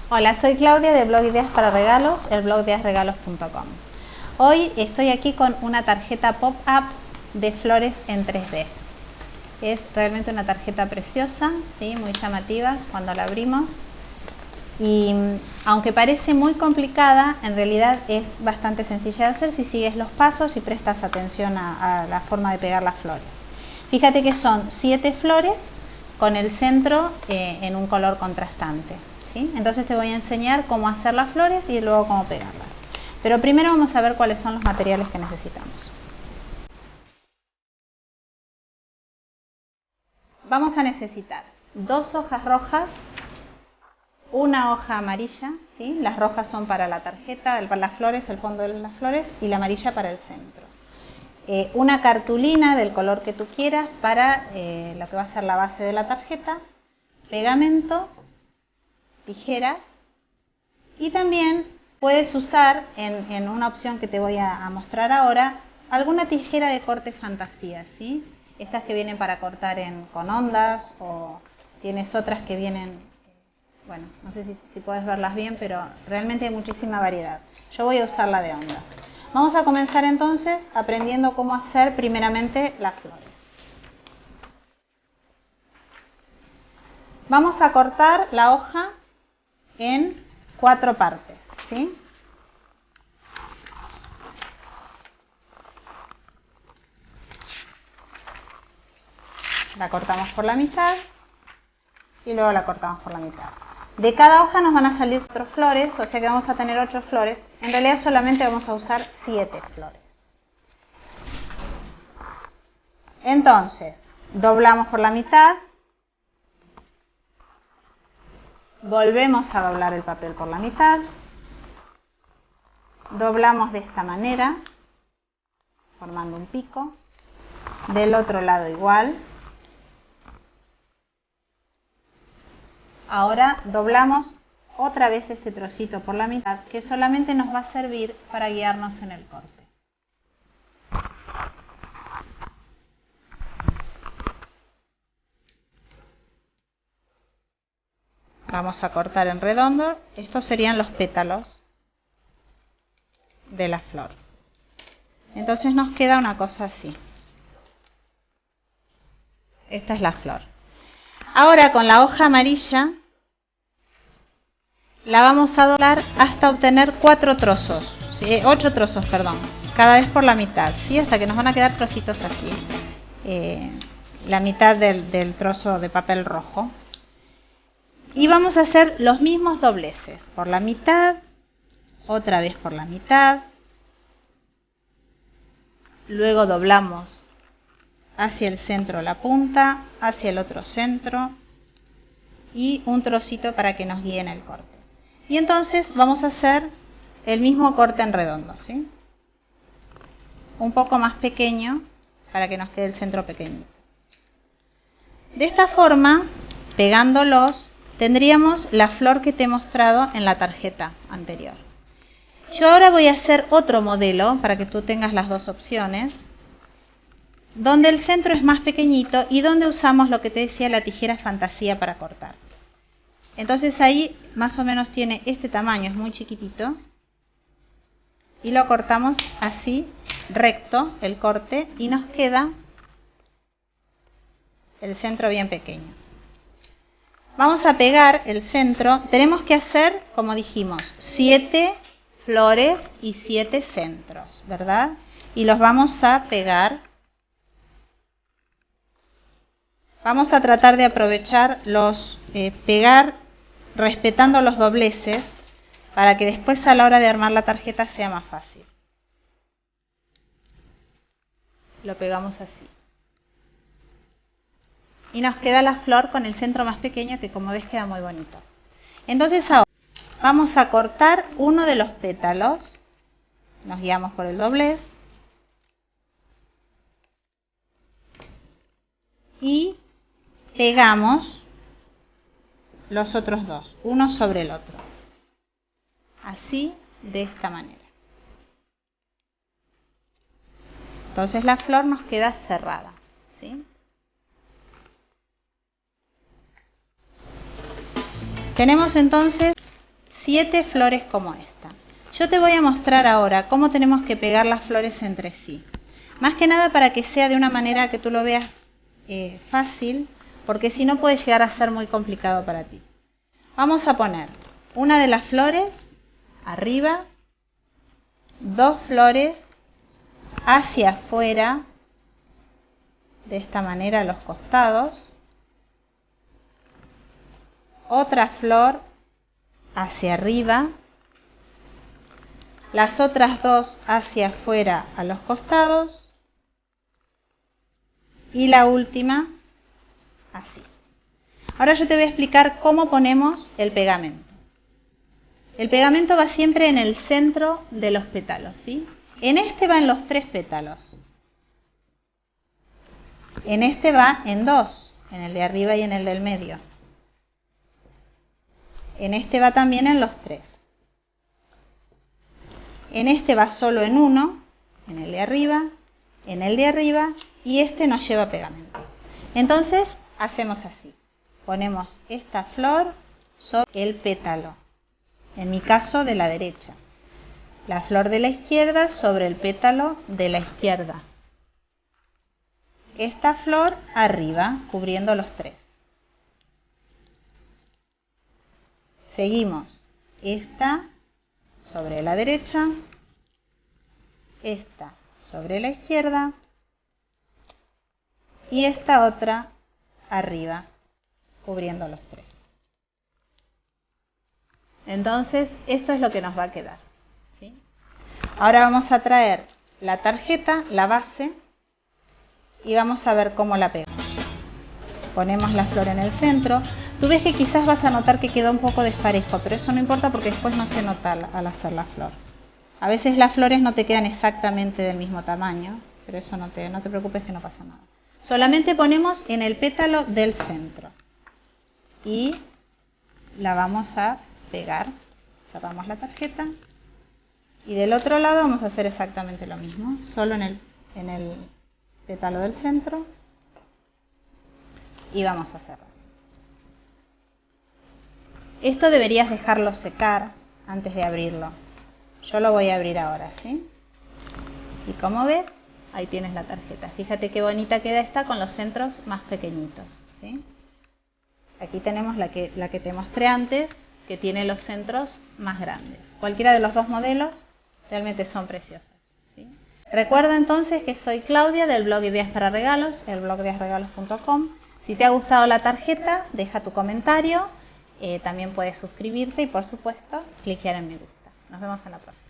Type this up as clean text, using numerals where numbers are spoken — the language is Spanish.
Hola, soy Claudia de Blog Ideas para Regalos, el blog ideasregalos.com. Hoy estoy aquí con una tarjeta pop-up de flores en 3D. Es realmente una tarjeta preciosa, ¿sí? Muy llamativa cuando la abrimos. Y aunque parece muy complicada, en realidad es bastante sencilla de hacer si sigues los pasos y prestas atención a la forma de pegar las flores. Fíjate que son 7 flores con el centro en un color contrastante, ¿sí? Entonces te voy a enseñar cómo hacer las flores y luego cómo pegarlas. Pero primero vamos a ver cuáles son los materiales que necesitamos. Vamos a necesitar 2 hojas rojas, una hoja amarilla, ¿sí? Las rojas son para la tarjeta, para las flores, el fondo de las flores, y la amarilla para el centro. Una cartulina del color que tú quieras para lo que va a ser la base de la tarjeta, pegamento, tijeras, y también puedes usar en una opción que te voy a mostrar ahora, alguna tijera de corte fantasía, ¿sí? Estas que vienen para cortar con ondas, o tienes otras que vienen, bueno, no sé si puedes verlas bien, pero realmente hay muchísima variedad. Yo voy a usar la de ondas. Vamos a comenzar entonces aprendiendo cómo hacer primeramente las flores. Vamos a cortar la hoja en 4 partes, ¿sí? La cortamos por la mitad y luego la cortamos por la mitad. De cada hoja nos van a salir 4 flores, o sea que vamos a tener 8 flores. En realidad solamente vamos a usar 7 flores. Entonces, doblamos por la mitad, volvemos a doblar el papel por la mitad, doblamos de esta manera, formando un pico, del otro lado igual. Ahora doblamos otra vez este trocito por la mitad, que solamente nos va a servir para guiarnos en el corte. Vamos a cortar en redondo. Estos serían los pétalos de la flor. Entonces nos queda una cosa así. Esta es la flor. Ahora con la hoja amarilla la vamos a doblar hasta obtener 4 trozos, ¿sí? 8 trozos, perdón, cada vez por la mitad, ¿sí? Hasta que nos van a quedar trocitos así, la mitad del trozo de papel rojo. Y vamos a hacer los mismos dobleces, por la mitad, otra vez por la mitad, luego doblamos hacia el centro la punta, hacia el otro centro y un trocito para que nos guíe en el corte. Y entonces vamos a hacer el mismo corte en redondo, ¿sí? Un poco más pequeño para que nos quede el centro pequeñito. De esta forma, pegándolos, tendríamos la flor que te he mostrado en la tarjeta anterior. Yo ahora voy a hacer otro modelo para que tú tengas las dos opciones, donde el centro es más pequeñito y donde usamos lo que te decía, la tijera fantasía para cortar. Entonces ahí más o menos tiene este tamaño, es muy chiquitito, y lo cortamos así, recto, el corte, y nos queda el centro bien pequeño. Vamos a pegar el centro. Tenemos que hacer, como dijimos, 7 flores y 7 centros, ¿verdad? Y los vamos a pegar. Vamos a tratar de aprovechar pegar respetando los dobleces para que después a la hora de armar la tarjeta sea más fácil. Lo pegamos así. Y nos queda la flor con el centro más pequeño, que como ves queda muy bonito. Entonces ahora vamos a cortar uno de los pétalos. Nos guiamos por el doblez. Y pegamos los otros dos, uno sobre el otro. Así, de esta manera. Entonces la flor nos queda cerrada, ¿sí? Tenemos entonces 7 flores como esta. Yo te voy a mostrar ahora cómo tenemos que pegar las flores entre sí. Más que nada para que sea de una manera que tú lo veas fácil, porque si no puede llegar a ser muy complicado para ti. Vamos a poner una de las flores arriba, 2 flores hacia afuera, de esta manera a los costados, otra flor hacia arriba, las otras 2 hacia afuera a los costados y la última así. Ahora yo te voy a explicar cómo ponemos el pegamento. El pegamento va siempre en el centro de los pétalos, ¿sí? En este va en los 3 pétalos. En este va en 2, en el de arriba y en el del medio. En este va también en los 3. En este va solo en 1, en el de arriba, y este no lleva pegamento. Entonces hacemos así. Ponemos esta flor sobre el pétalo, en mi caso de la derecha. La flor de la izquierda sobre el pétalo de la izquierda. Esta flor arriba, cubriendo los 3. Seguimos. Esta sobre la derecha, esta sobre la izquierda y esta otra arriba, cubriendo los 3. Entonces, esto es lo que nos va a quedar, ¿sí? Ahora vamos a traer la tarjeta, la base, y vamos a ver cómo la pegamos. Ponemos la flor en el centro. Tú ves que quizás vas a notar que quedó un poco desparejo, pero eso no importa porque después no se nota al hacer la flor. A veces las flores no te quedan exactamente del mismo tamaño, pero eso no te preocupes que no pasa nada. Solamente ponemos en el pétalo del centro y la vamos a pegar. Cerramos la tarjeta y del otro lado vamos a hacer exactamente lo mismo, solo en el pétalo del centro, y vamos a cerrar. Esto deberías dejarlo secar antes de abrirlo. Yo lo voy a abrir ahora, ¿sí? Y como ves, ahí tienes la tarjeta. Fíjate qué bonita queda esta con los centros más pequeñitos, ¿sí? Aquí tenemos la que te mostré antes, que tiene los centros más grandes. Cualquiera de los dos modelos realmente son preciosas, ¿sí? Recuerda entonces que soy Claudia del blog Ideas para Regalos, el blog ideasregalos.com. Si te ha gustado la tarjeta, deja tu comentario. También puedes suscribirte y, por supuesto, cliquear en me gusta. Nos vemos en la próxima.